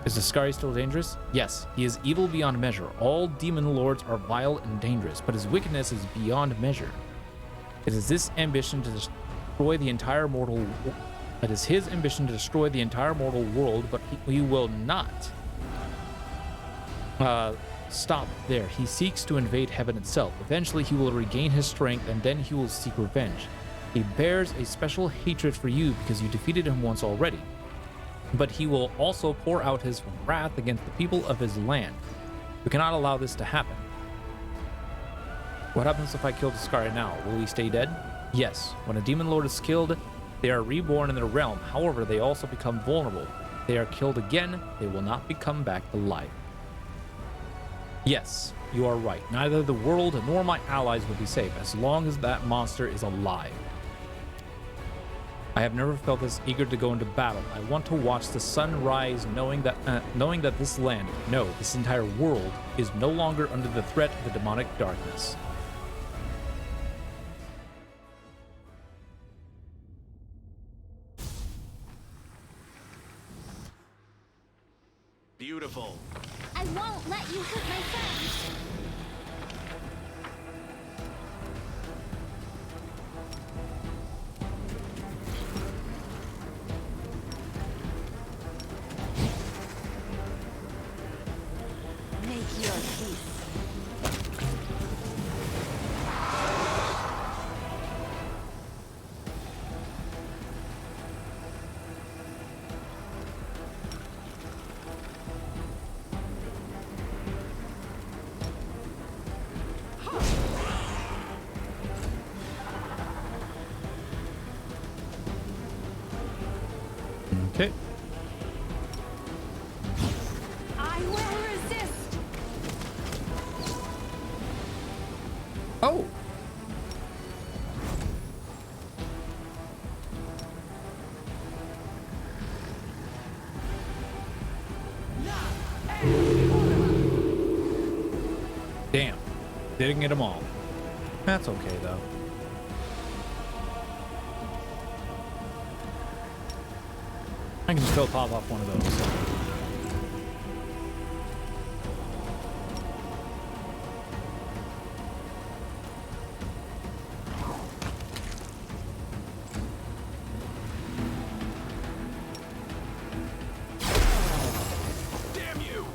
Is Ascari still dangerous? Yes, he is evil beyond measure. All demon lords are vile and dangerous, but his wickedness is beyond measure. It is his ambition to destroy the entire mortal world, but he will not stop there. He seeks to invade heaven itself. Eventually, he will regain his strength, and then he will seek revenge. He bears a special hatred for you because you defeated him once already. But he will also pour out his wrath against the people of his land. We cannot allow this to happen. What happens if I kill Ascari now? Will he stay dead? Yes. When a demon lord is killed, they are reborn in their realm. However, they also become vulnerable. If they are killed again, they will not become back to life. Yes, you are right. Neither the world nor my allies will be safe as long as that monster is alive. I have never felt this eager to go into battle. I want to watch the sun rise, knowing that this land, no, this entire world, is no longer under the threat of the demonic darkness. Beautiful. I won't let you hurt my friends. Make your peace. Okay. I will resist. Oh! Damn. Didn't get them all. That's okay, though. I can still pop off one of those. Damn you!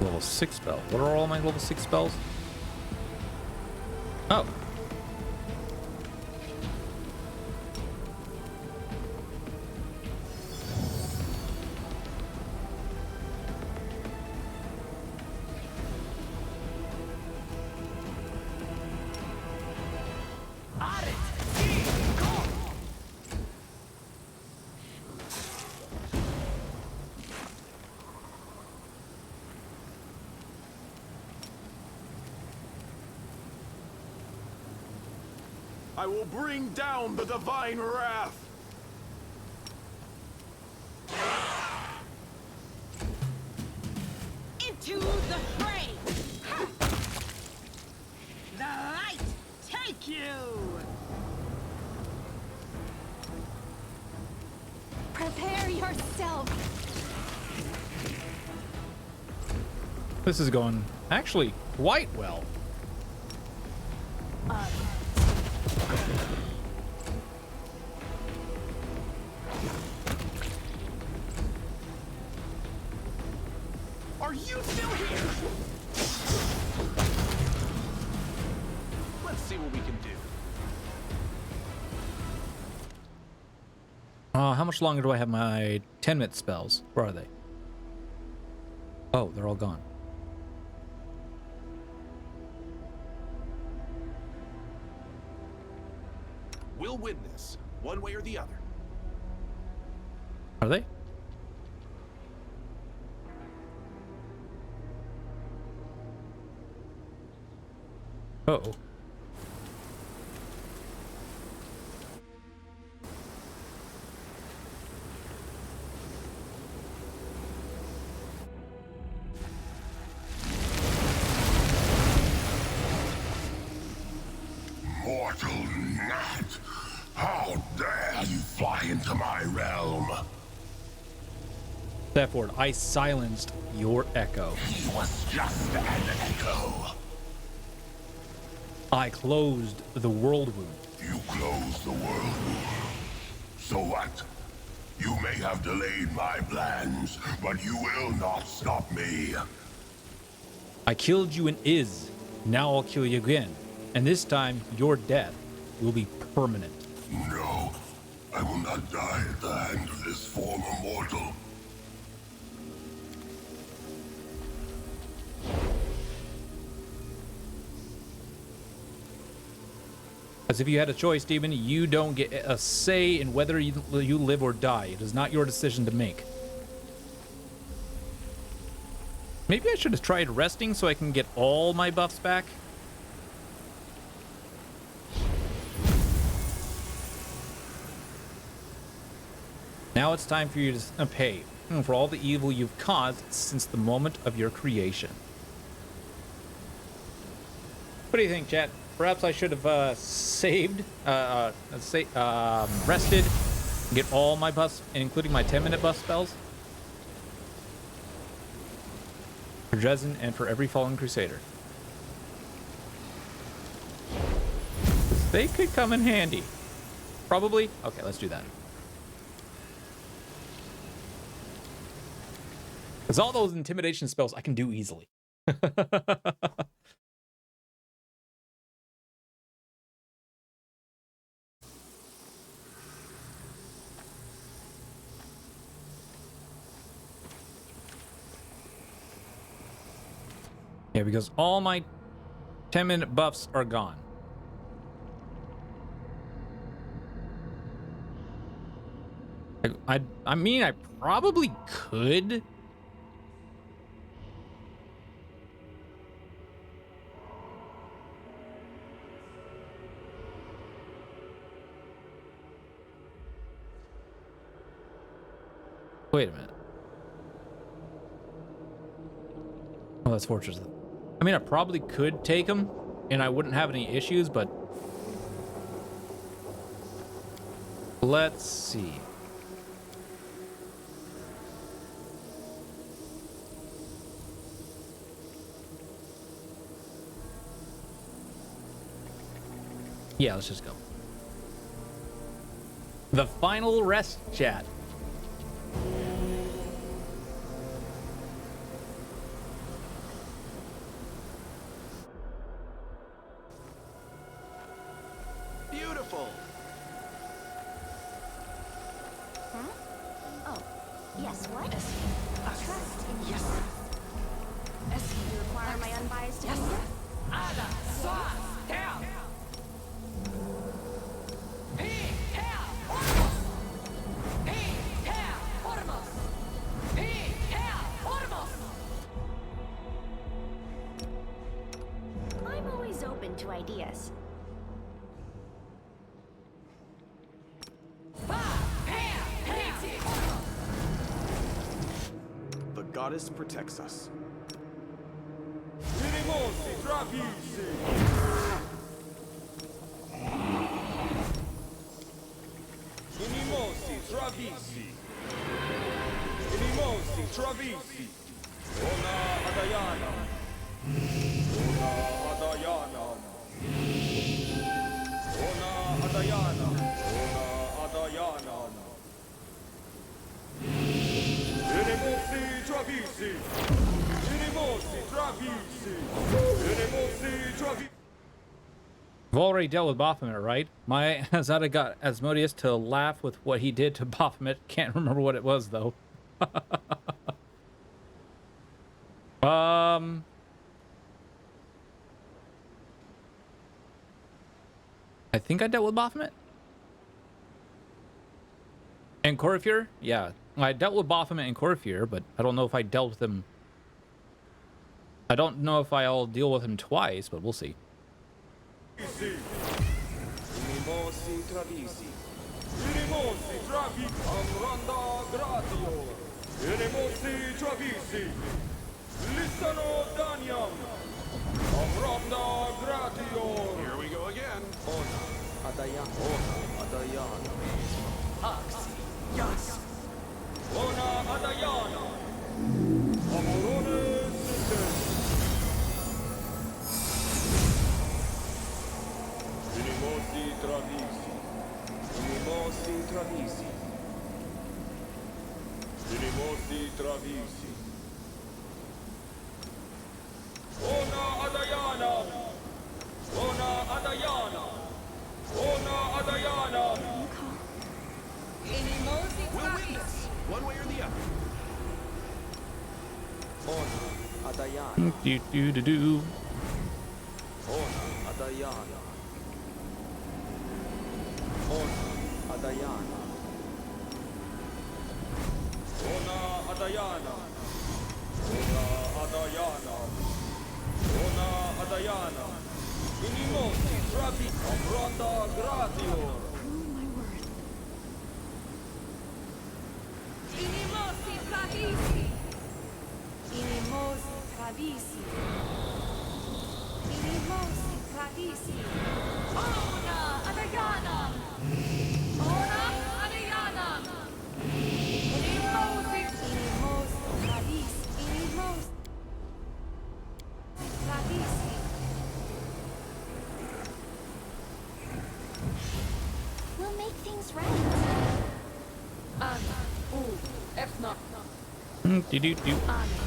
Level 6 spell. What are all my level 6 spells? Oh. I will bring down the divine wrath. Into the fray! Ha! The light take you! Prepare yourself. This is going actually quite well. Are you still here? Let's see what we can do. How much longer do I have my 10-minute spells? Where are they? Oh, they're all gone. We'll win this, one way or the other. Are they? Uh-oh. into my realm. Step forward. I silenced your echo. He was just an echo. I closed the world wound. You closed the world wound. So what? You may have delayed my plans, but you will not stop me. I killed you in Iz. Now I'll kill you again. And this time, your death will be permanent. No, I will not die at the hand of this former mortal. As if you had a choice, Demon, you don't get a say in whether you live or die. It is not your decision to make. Maybe I should have tried resting so I can get all my buffs back. Now it's time for you to pay for all the evil you've caused since the moment of your creation. What do you think, chat? Perhaps I should have rested, get all my buffs, including my 10-minute buff spells. For Dresden and for every fallen crusader. They could come in handy. Probably. Okay, let's do that. Because all those intimidation spells I can do easily. Yeah, because all my 10-minute buffs are gone. I mean, I probably could. Wait a minute. Oh, that's Fortress. I mean, I probably could take him, and I wouldn't have any issues, but... Let's see. Yeah, let's just go. The final rest, chat. Beautiful. Huh? Oh, yes, what? Trust in you. You require my unbiased opinion? I'm always open to ideas. The goddess protects us. We've already dealt with Baphomet, right? My Azada got Asmodeus to laugh with what he did to Baphomet. Can't remember what it was, though. I think I dealt with Baphomet. And Corifir? Yeah. I dealt with Baphomet and Corifir, but I don't know if I dealt with him. I don't know if I'll deal with him twice, but we'll see. Here we go again. Adayana. Travisi. Ona Adayana. Ona Adayana. Ona Adayana. Inimosi We'll win Travisi. this, one way or the other. Ona Adayana. Do do do do. Ona Adayana. Ona Adayana. Ona Adayana. Ona Adayana. Ona Adayana. Inimosi Travisi. Ronda Gratior. Inimosi Travisi. Inimosi Travisi. Inimosi Travisi. Ona Adayana. Ona Adayana. Inimosi Travisi. Inimosi Travisi. We'll make things right. Ana. Efna. Do do do. Ana.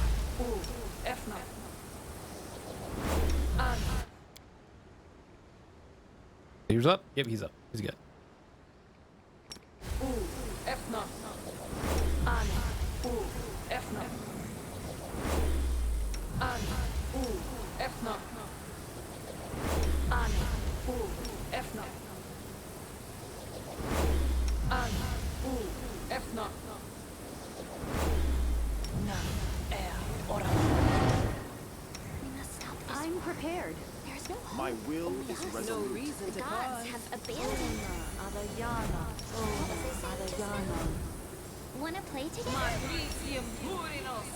Efna. Ana. He's up. Yep, he's up. He's good. Efna. Ana. Efna. Ana. Efna. Ana. Efna. Ana. Efna. We must stop this. I'm prepared. There's no hope. My will Only is us. resolute. No reason The to gods pause. have abandoned us. Adayana. What was I saying just now? Wanna play together? Matricium purinos.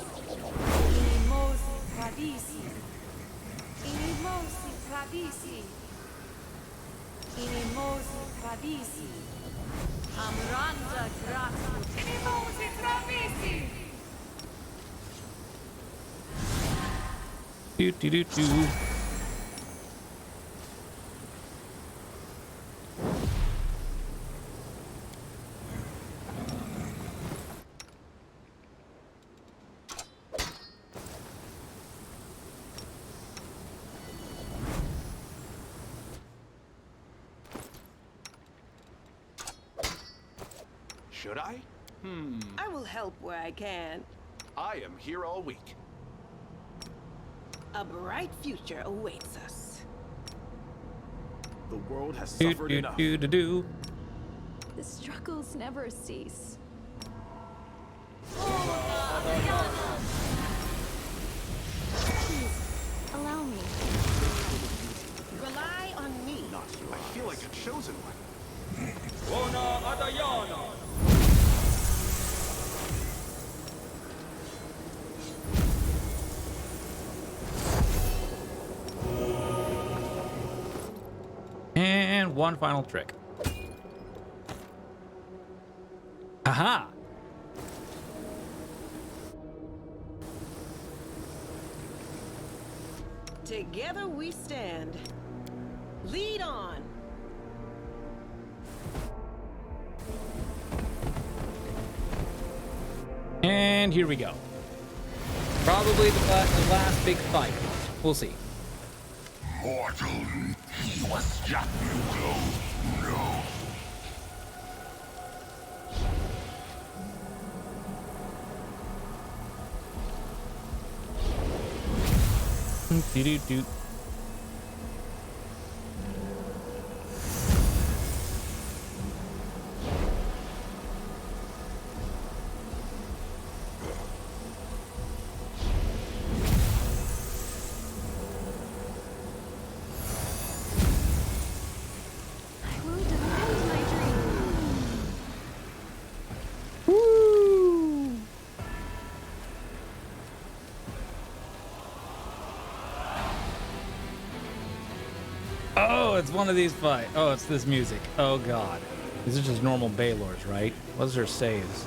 Inimosi Travisi. Inimosi Travisi. Inimosi Travisi. Amranda Gratius. Inimosi Travisi. Do do do do. Should I? I will help where I can. I am here all week. A bright future awaits us. The world has Do suffered do enough. do do do. The struggles never cease. Please, allow me. Rely on me. Not you. I feel like a chosen one. Ona Adayana. And one final trick. Aha! Together we stand. Lead on. And here we go. Probably the last big fight. We'll see. Mortal, he was just no. Do do do. I will defend my dream. Oh, it's one of these fight. Oh, it's this music. Oh god. These are just normal Baylors, right? What's their saves?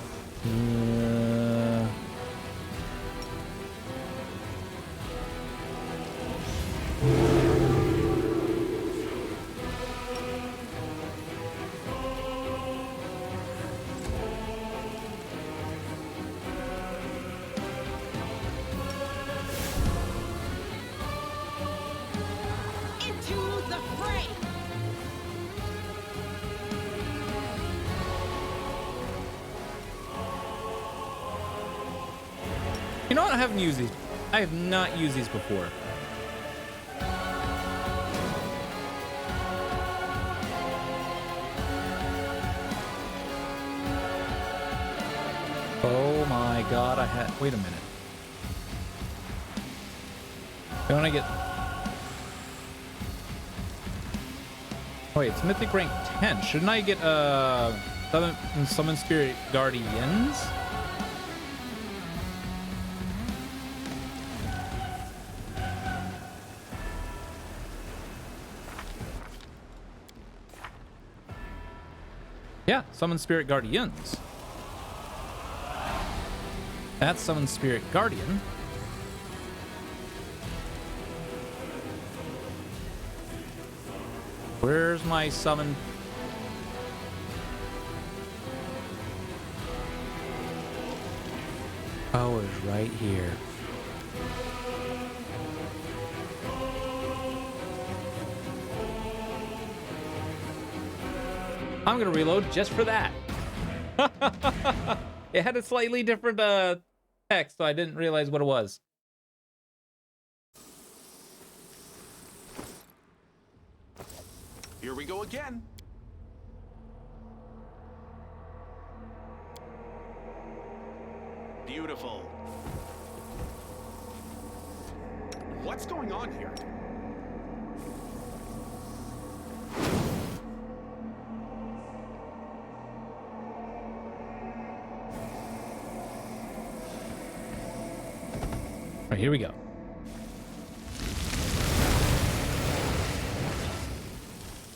You know what? I haven't used these. I have not used these before. Oh my god, I had... Wait a minute. Don't I get... Wait, it's Mythic rank 10. Shouldn't I get, Summon Spirit Guardians? Yeah, Summon Spirit Guardians. That's Summon Spirit Guardian. Where's my summon? Oh, it's right here. I'm gonna reload just for that. It had a slightly different text, so I didn't realize what it was. Here we go again. Beautiful. What's going on here? All right, here we go.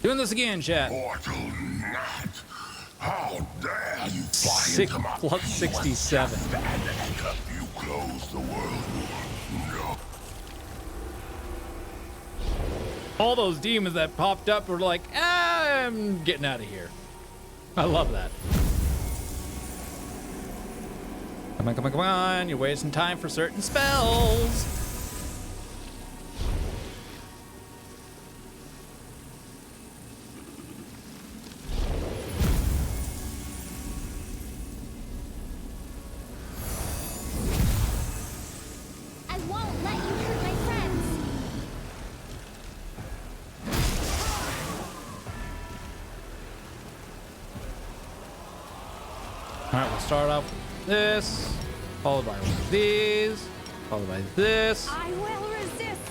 Doing this again, chat. Mortal gnat! How dare you fly Six into my plus 67. You close the world. No. All those demons that popped up were like, I'm getting out of here. I love that. Come on, come on, come on. You're wasting time for certain spells. I won't let you hurt my friends. All right, we'll start off with this, followed by one of these, followed by this. I will resist.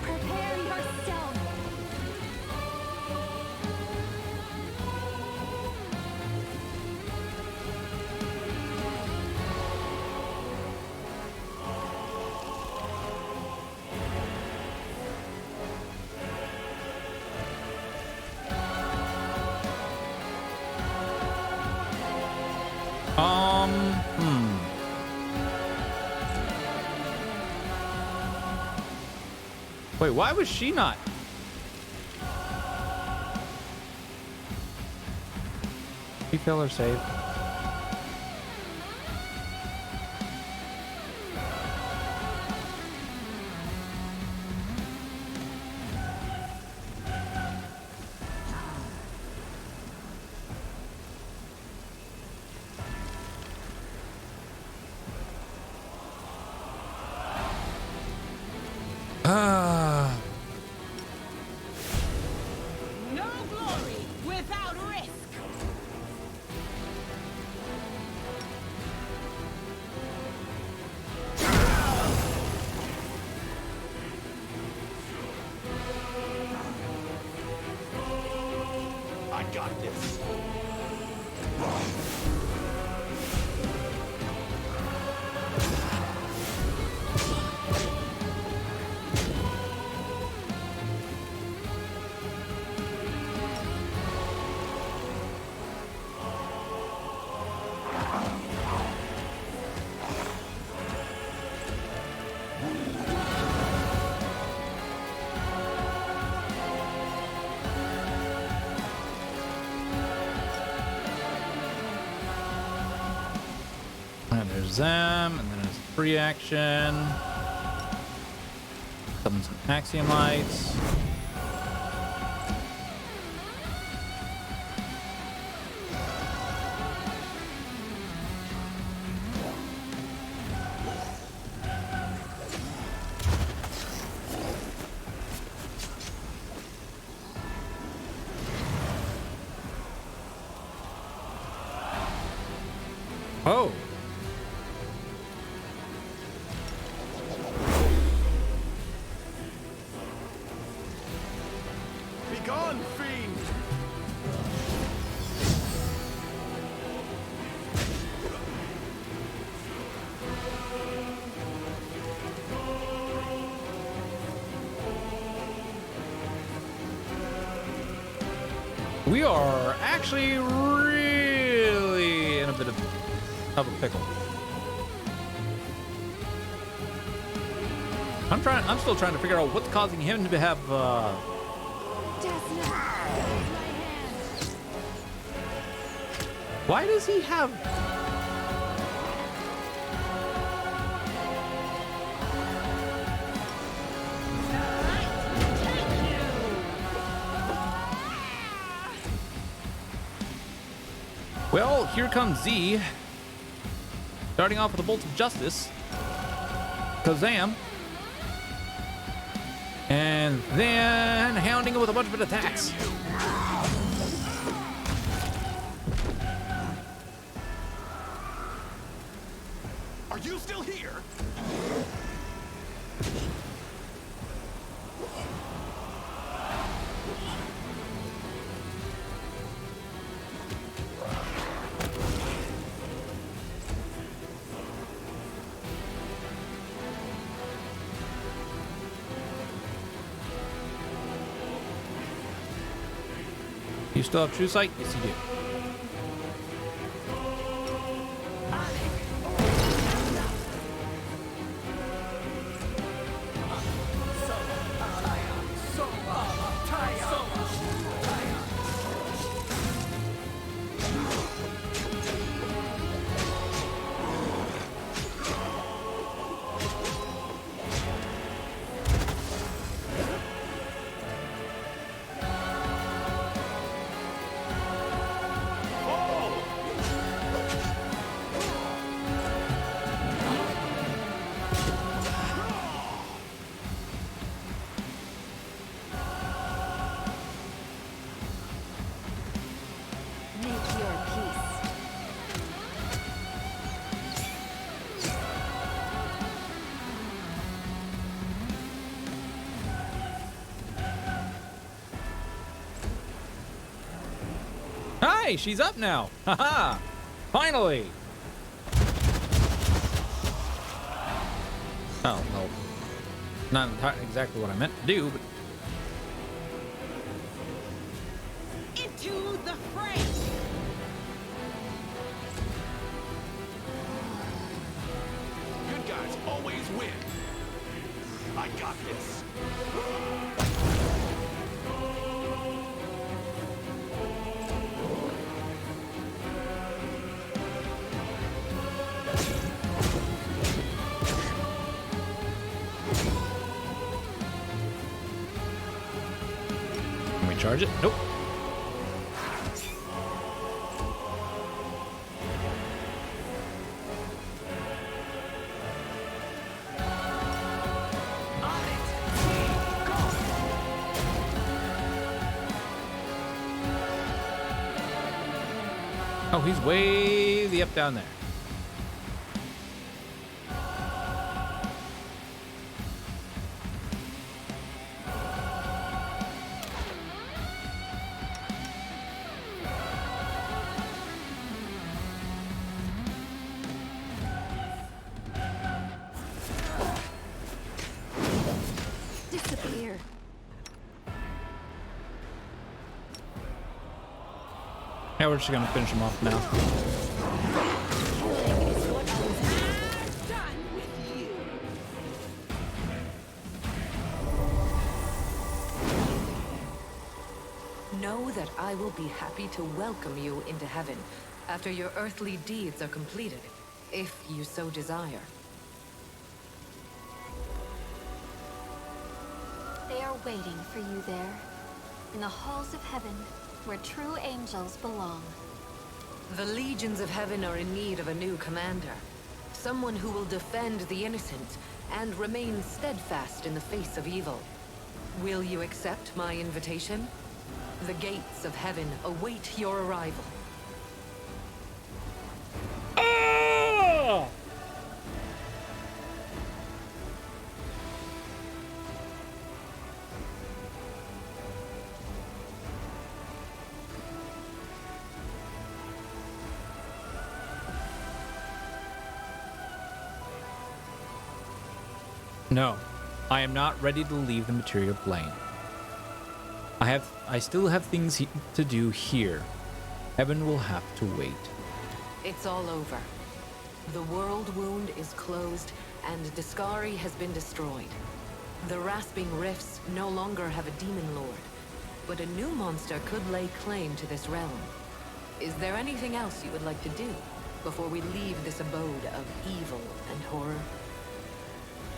Prepare yourself. Hmm. Wait, why was she not? She fail or save? Ah. No glory without risk. there's them, and then there's a free action. Summon some Axiom-lights. Oh. Be gone, fiend! We are actually really in a bit of a pickle. I'm still trying to figure out what's causing him to have Desna, hold my hand. why does he have Well, here comes Z. Starting off with a bolt of justice. Kazam. And then hounding him with a bunch of attacks. Are you still here? You still have True Sight? Yes, you do. Make your peace. Hi, she's up now. Haha. Finally. Oh, well. Not exactly what I meant to do, but Into the fray! Good guys always win. I got this. can we charge it? Nope. Oh, he's way the up down there. Disappear. Yeah, we're just gonna finish him off now. Done with you! Know that I will be happy to welcome you into heaven after your earthly deeds are completed. if you so desire. They are waiting for you there, in the halls of heaven, where true angels belong. The legions of heaven are in need of a new commander. Someone who will defend the innocent and remain steadfast in the face of evil. Will you accept my invitation? The gates of heaven await your arrival. Ah! No, I am not ready to leave the material plane. I still have things to do here. Heaven will have to wait. It's all over. The world wound is closed, and Discari has been destroyed. The Rasping Rifts no longer have a demon lord, but a new monster could lay claim to this realm. Is there anything else you would like to do before we leave this abode of evil and horror?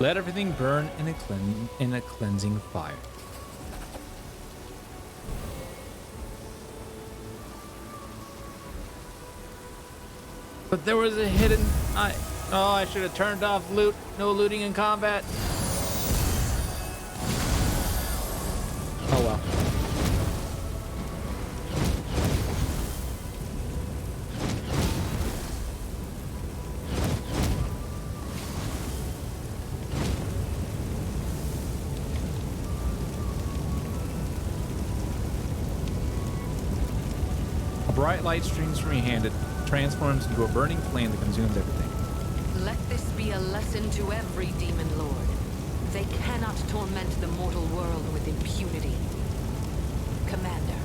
Let everything burn in a cleansing fire. But there was a hidden... I should have turned off loot. No looting in combat. Oh well. A bright light streams from your hand. It transforms into a burning flame that consumes everything. Let this be a lesson to every demon lord. They cannot torment the mortal world with impunity. Commander,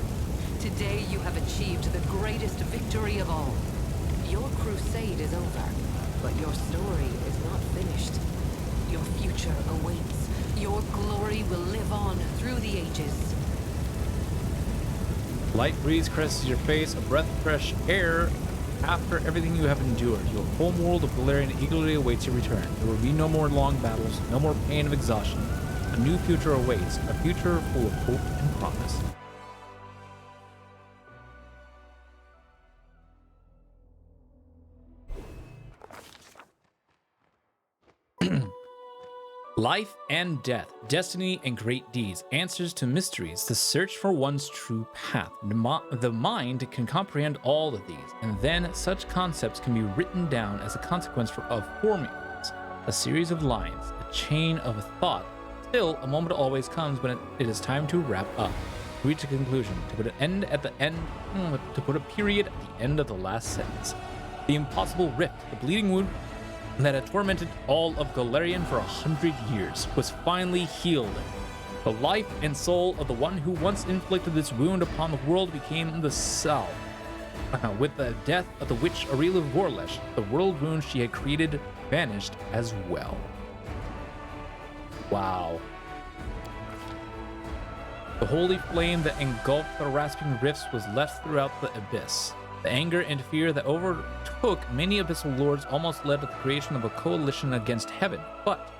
today you have achieved the greatest victory of all. Your crusade is over, but your story is not finished. Your future awaits. Your glory will live on through the ages. Light breeze caresses your face, a breath of fresh air. After everything you have endured, your home world of Galarian eagerly awaits your return. There will be no more long battles, no more pain of exhaustion. A new future awaits, a future full of hope and promise. Life and death, destiny and great deeds, answers to mysteries, the search for one's true path. The mind can comprehend all of these, and then such concepts can be written down as a consequence of formulas, a series of lines, a chain of thought. Still, a moment always comes when it is time to wrap up, to reach a conclusion, to put an end at the end, to put a period at the end of the last sentence. The impossible rift, the bleeding wound that had tormented all of Galarian for 100 years, was finally healed. The life and soul of the one who once inflicted this wound upon the world became the self. With the death of the witch Aurela Vorlesh, the world wound she had created vanished as well. Wow. The holy flame that engulfed the Rasping Rifts was left throughout the abyss. The anger and fear that overtook many abyssal lords almost led to the creation of a coalition against heaven, but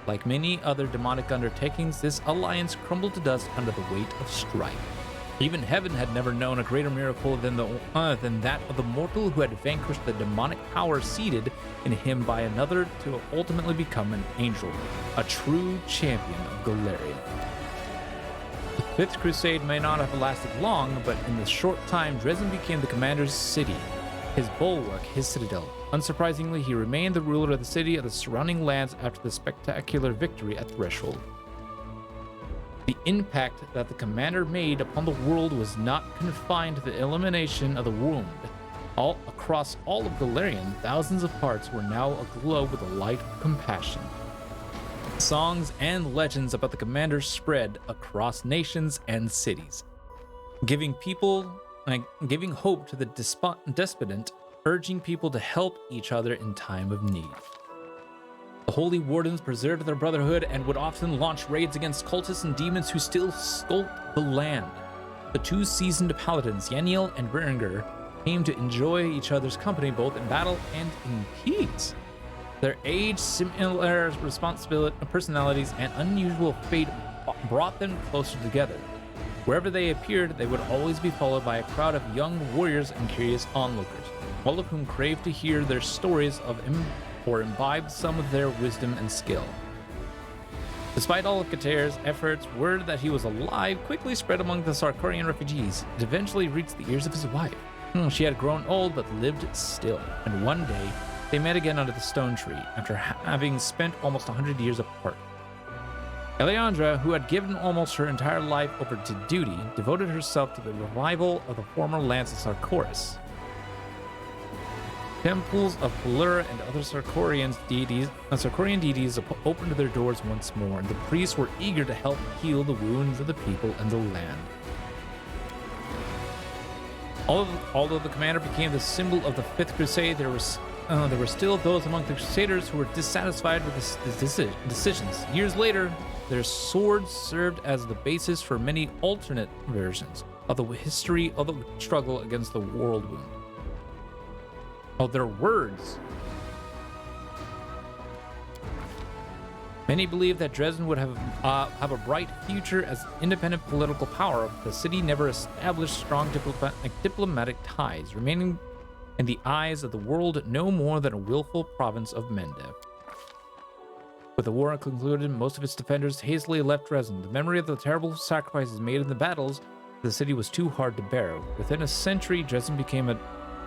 like many other demonic undertakings, this alliance crumbled to dust under the weight of strife. Even heaven had never known a greater miracle than that of the mortal who had vanquished the demonic power seated in him by another to ultimately become an angel, a true champion of Galarian. The Fifth Crusade may not have lasted long, but in the short time, Dresden became the commander's city, his bulwark, his citadel. Unsurprisingly, he remained the ruler of the city of the surrounding lands after the spectacular victory at Threshold. The impact that the commander made upon the world was not confined to the elimination of the wound. All across all of Galarian, thousands of hearts were now aglow with the light of compassion. Songs and legends about the commander spread across nations and cities, giving hope to the despondent, urging people to help each other in time of need. The Holy Wardens preserved their brotherhood and would often launch raids against cultists and demons who still skulked the land. The two seasoned paladins, Yaniel and Berenger, came to enjoy each other's company both in battle and in peace. Their age, similar personalities, and unusual fate brought them closer together. Wherever they appeared, they would always be followed by a crowd of young warriors and curious onlookers, all of whom craved to hear their stories of or imbibe some of their wisdom and skill. Despite all of Kater's efforts, word that he was alive quickly spread among the Sarkarian refugees. It eventually reached the ears of his wife. She had grown old but lived still, and one day they met again under the stone tree after having spent almost 100 years apart. Eliandra, who had given almost her entire life over to duty, devoted herself to the revival of the former lands of Sarkoris. Temples of Pelura and other Sarkorian deities opened their doors once more, and the priests were eager to help heal the wounds of the people and the land. Although the commander became the symbol of the Fifth Crusade, there were still those among the Crusaders who were dissatisfied with the decisions. Years later, their swords served as the basis for many alternate versions of the history of the struggle against the world wound. Oh, their words. Many believe that Dresden would have a bright future as independent political power, but the city never established strong diplomatic ties, remaining in the eyes of the world no more than a willful province of Mendev. With the war concluded, most of its defenders hastily left Dresden. The memory of the terrible sacrifices made in the battles of the city was too hard to bear. Within a century, Dresden became a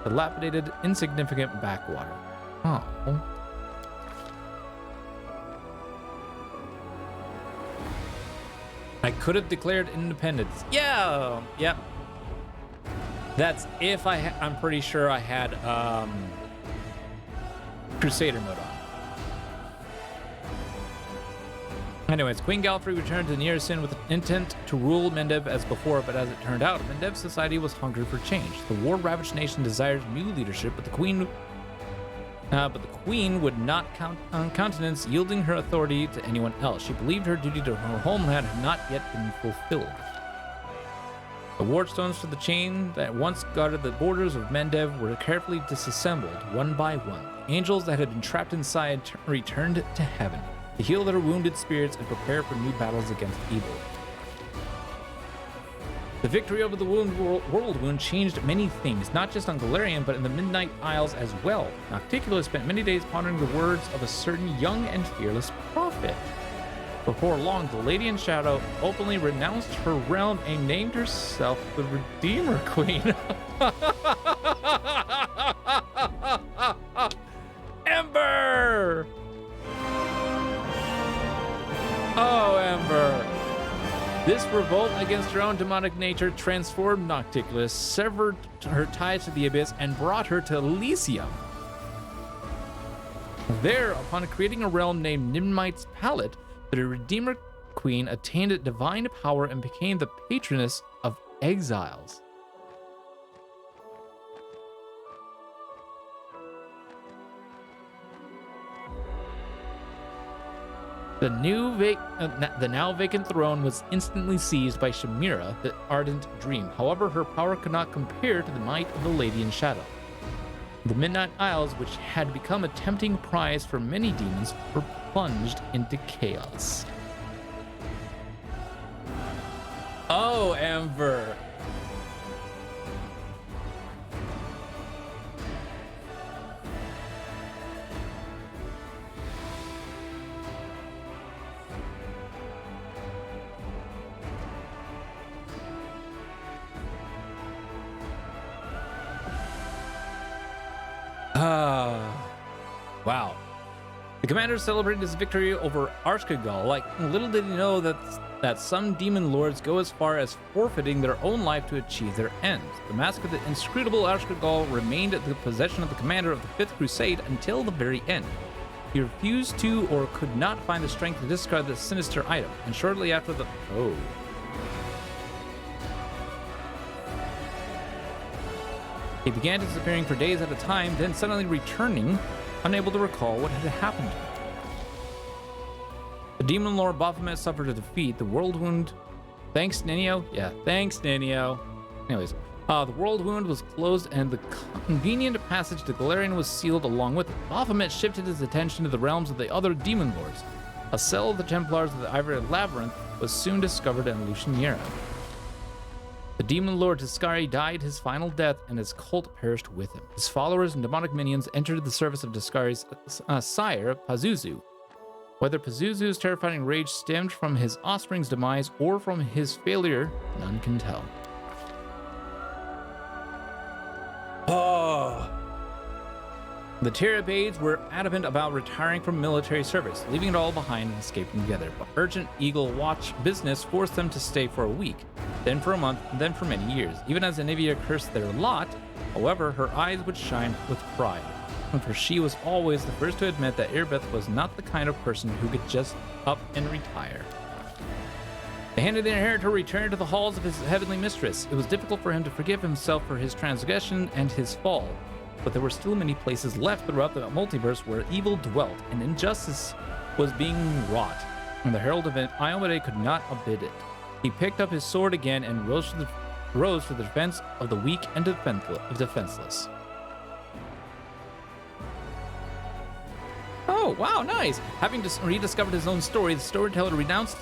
dilapidated, insignificant backwater. Oh. I could have declared independence. Yeah, yep. That's if I'm pretty sure I had Crusader mode on. Anyways, Queen Galfrey returned to Nearsin with intent to rule Mendev as before, but as it turned out, Mendev's society was hungry for change. The war-ravaged nation desired new leadership, but the Queen would not countenance yielding her authority to anyone else. She believed her duty to her homeland had not yet been fulfilled. The wardstones for the chain that once guarded the borders of Mendev were carefully disassembled, one by one. Angels that had been trapped inside returned to heaven to heal their wounded spirits and prepare for new battles against evil. The victory over the world wound changed many things, not just on Galarian, but in the Midnight Isles as well. Nocticula spent many days pondering the words of a certain young and fearless prophet. Before long, the Lady in Shadow openly renounced her realm and named herself the Redeemer Queen. Ember! Oh, Ember. This revolt against her own demonic nature transformed Nocticula, severed her ties to the Abyss, and brought her to Elysium. There, upon creating a realm named Nimnite's Palette, the Redeemer Queen attained divine power and became the patroness of exiles. The now vacant throne was instantly seized by Shamira, the Ardent Dream. However, her power could not compare to the might of the Lady in Shadow. The Midnight Isles, which had become a tempting prize for many demons, were plunged into chaos. Oh, Ember. Wow. The commander celebrated his victory over Archkagal. Like, little did he know that some demon lords go as far as forfeiting their own life to achieve their ends. The mask of the inscrutable Archkagal remained at the possession of the commander of the Fifth Crusade until the very end. He refused to or could not find the strength to discard the sinister item, and shortly after the... Oh. He began disappearing for days at a time, then suddenly returning, unable to recall what had happened to him. The demon lord Baphomet suffered a defeat. The world wound... Thanks, Nenio? Yeah, thanks, Nenio. Anyways, The world wound was closed and the convenient passage to Galarian was sealed along with it. Baphomet shifted his attention to the realms of the other demon lords. A cell of the Templars of the Ivory Labyrinth was soon discovered in Lucianiera. The demon lord Tiscari died his final death and his cult perished with him. His followers and demonic minions entered the service of Tiscari's sire, Pazuzu. Whether Pazuzu's terrifying rage stemmed from his offspring's demise or from his failure, none can tell. Oh. The Terabades were adamant about retiring from military service, leaving it all behind and escaping together. But urgent Eagle Watch business forced them to stay for a week, then for a month, and then for many years. Even as Anivia cursed their lot, however, her eyes would shine with pride, for she was always the first to admit that Irbeth was not the kind of person who could just up and retire. The hand of the inheritor returned to the halls of his heavenly mistress. It was difficult for him to forgive himself for his transgression and his fall, but there were still many places left throughout the multiverse where evil dwelt and injustice was being wrought, and the Herald of Iomedae could not abid it. He picked up his sword again and rose for the defense of the weak and defenseless. Oh, wow, nice! Having rediscovered his own story, the storyteller renounced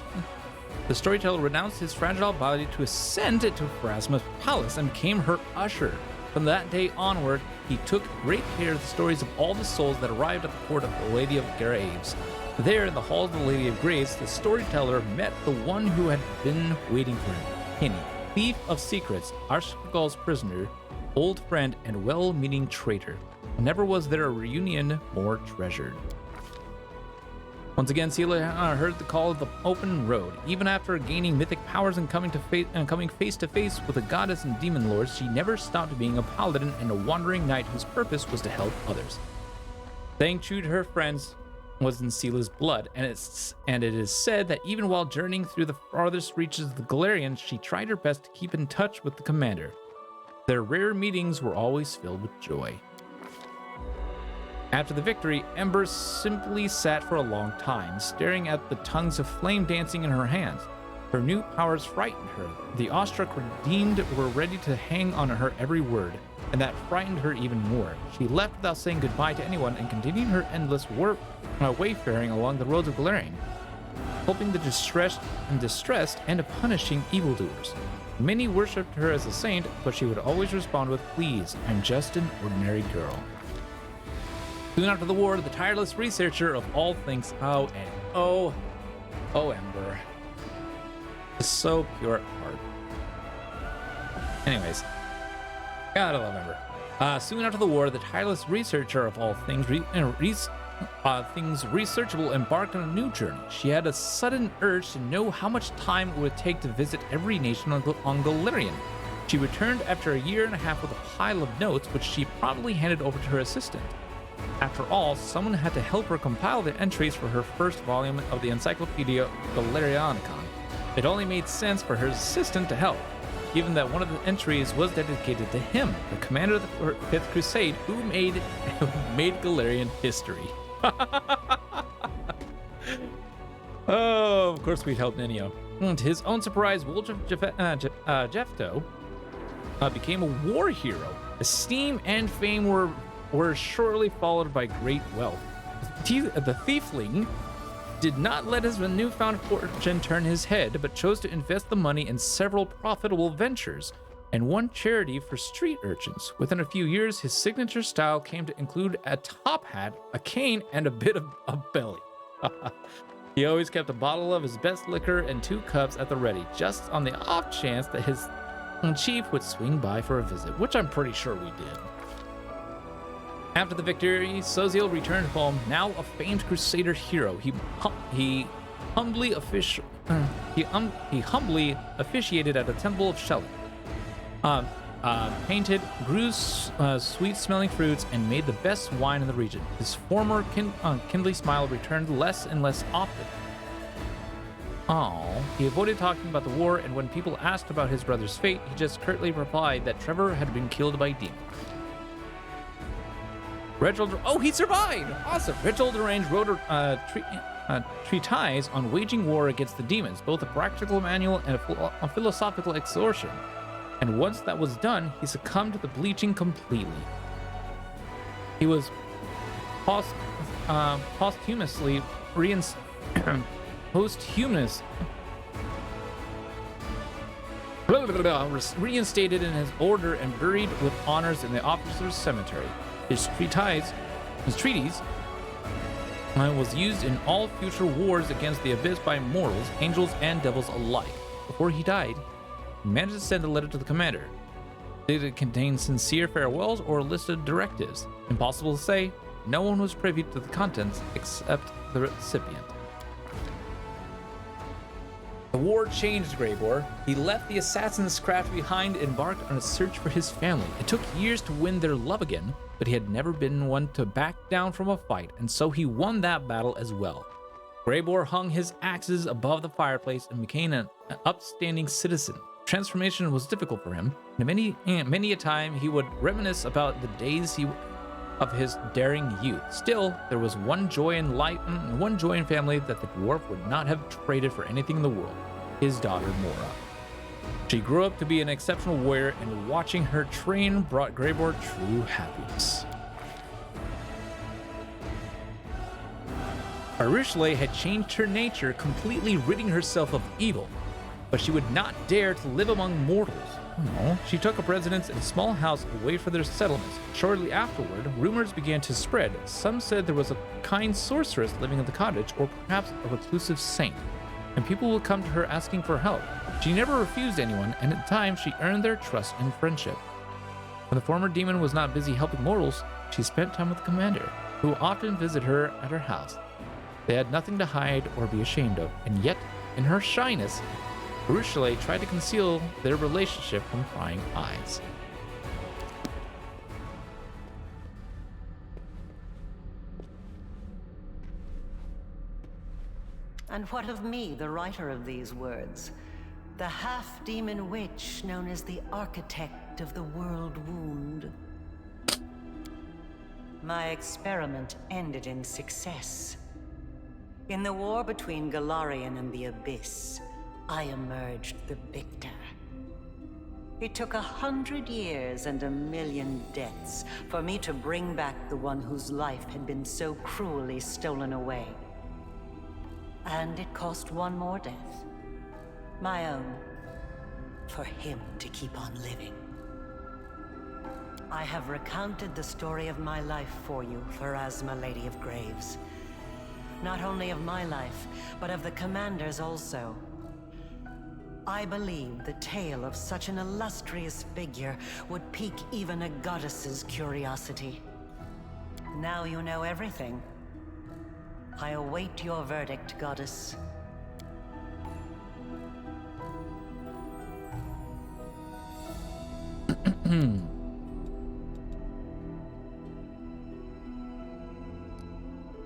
his fragile body to ascend to Pharasma's palace and became her usher. From that day onward, he took great care of the stories of all the souls that arrived at the court of the Lady of Graves. There, in the halls of the Lady of Graves, the storyteller met the one who had been waiting for him, Henny, thief of secrets, Arshgal's prisoner, old friend, and well-meaning traitor. Never was there a reunion more treasured. Once again, Seela heard the call of the open road. Even after gaining mythic powers and coming face to face with a goddess and demon lords, she never stopped being a paladin and a wandering knight whose purpose was to help others. Staying true to her friends was in Seela's blood, and it is said that even while journeying through the farthest reaches of the Galarian, she tried her best to keep in touch with the commander. Their rare meetings were always filled with joy. After the victory, Ember simply sat for a long time, staring at the tongues of flame dancing in her hands. Her new powers frightened her. The awestruck redeemed were ready to hang on her every word, and that frightened her even more. She left without saying goodbye to anyone and continued her endless wayfaring along the roads of Galarian, helping the distressed and punishing evildoers. Many worshipped her as a saint, but she would always respond with, "Please, I'm just an ordinary girl." Soon after the war, the tireless researcher of all things, Ember. Is so pure at heart. Anyways, gotta love Ember. Soon after the war, the tireless researcher of all things researchable embarked on a new journey. She had a sudden urge to know how much time it would take to visit every nation on Galarian. She returned after a year and a half with a pile of notes, which she promptly handed over to her assistant. After all, someone had to help her compile the entries for her first volume of the Encyclopedia Galarianicon. It only made sense for her assistant to help, given that one of the entries was dedicated to him, the commander of the Fifth Crusade, who made Galarian history. Oh, of course we'd help Ninio. To his own surprise, Wolf Jefto became a war hero. Esteem and fame were shortly followed by great wealth. The Thiefling did not let his newfound fortune turn his head, but chose to invest the money in several profitable ventures and one charity for street urchins. Within a few years, his signature style came to include a top hat, a cane, and a bit of a belly. He always kept a bottle of his best liquor and 2 cups at the ready, just on the off chance that his chief would swing by for a visit, which I'm pretty sure we did. After the victory, Soziel returned home, now a famed Crusader hero. He humbly officiated at a temple of Shelik, painted, grew sweet-smelling fruits, and made the best wine in the region. His former kindly smile returned less and less often. He avoided talking about the war, and when people asked about his brother's fate, he just curtly replied that Trevor had been killed by demons. Reginald, he survived! Awesome! Reginald Arrange wrote a treatise on waging war against the demons, both a practical manual and a philosophical exhortation. and once that was done, he succumbed to the bleaching completely. He was posthumously reinstated in his order and buried with honors in the officers' cemetery. His treatise was used in all future wars against the Abyss by mortals, angels, and devils alike. Before he died, he managed to send a letter to the commander. Did it contain sincere farewells or listed directives? Impossible to say. No one was privy to the contents except the recipient. The war changed Greybor. He left the assassin's craft behind and embarked on a search for his family. It took years to win their love again, but he had never been one to back down from a fight, and so he won that battle as well. Greybor hung his axes above the fireplace and became an upstanding citizen. Transformation was difficult for him, and many a time he would reminisce about the days of his daring youth. Still, there was one joy in life and one joy in family that the dwarf would not have traded for anything in the world: his daughter Mora. She grew up to be an exceptional warrior, and watching her train brought Greybor true happiness. Arishle had changed her nature, completely ridding herself of evil, but she would not dare to live among mortals. No, she took up residence in a small house away from their settlements. Shortly afterward, rumors began to spread. Some said there was a kind sorceress living in the cottage, or perhaps a reclusive saint, and people would come to her asking for help. She never refused anyone, and at times she earned their trust and friendship. When the former demon was not busy helping mortals, she spent time with the commander, who often visited her at her house. They had nothing to hide or be ashamed of, and yet, in her shyness, Arishle tried to conceal their relationship from prying eyes. And what of me, the writer of these words? The half-demon witch known as the architect of the world wound. My experiment ended in success. In the war between Galarian and the Abyss, I emerged the victor. It took 100 years and 1,000,000 deaths for me to bring back the one whose life had been so cruelly stolen away. And it cost one more death. My own. For him to keep on living. I have recounted the story of my life for you, Pharasma, Lady of Graves. Not only of my life, but of the Commander's also. I believe the tale of such an illustrious figure would pique even a goddess's curiosity. Now you know everything. I await your verdict, goddess.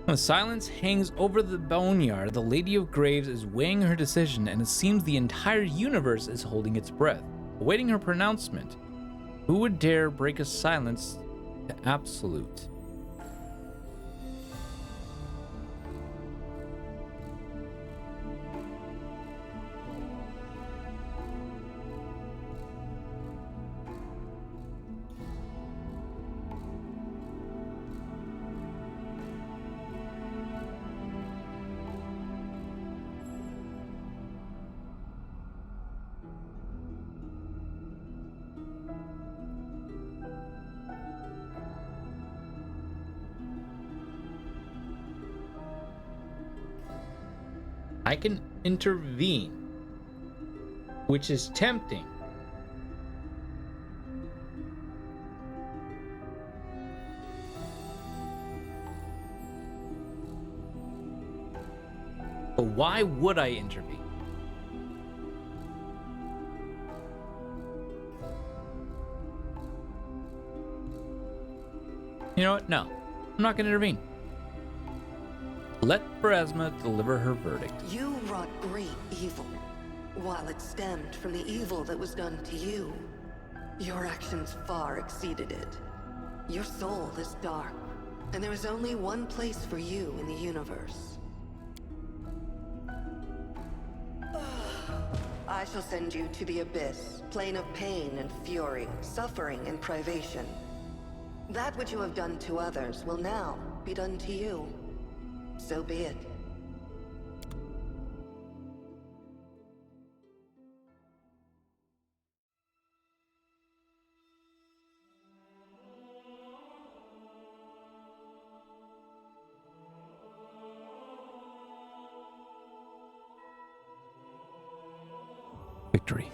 When silence hangs over the boneyard, the Lady of Graves is weighing her decision, and it seems the entire universe is holding its breath, awaiting her pronouncement. Who would dare break a silence to absolute? I can intervene, which is tempting. But why would I intervene? You know what? No, I'm not going to intervene. Let Pharasma deliver her verdict. You wrought great evil, while it stemmed from the evil that was done to you. Your actions far exceeded it. Your soul is dark, and there is only one place for you in the universe. I I shall send you to the Abyss, plane of pain and fury, suffering and privation. That which you have done to others will now be done to you. So be it. Victory.